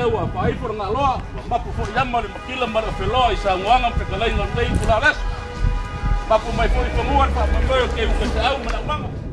wa pai for ngalo mapu fo yama le makila mara felo isa ngwanga pekalai ngai pula ras mapu mai fo muan pa mambo ke u ke au mana manga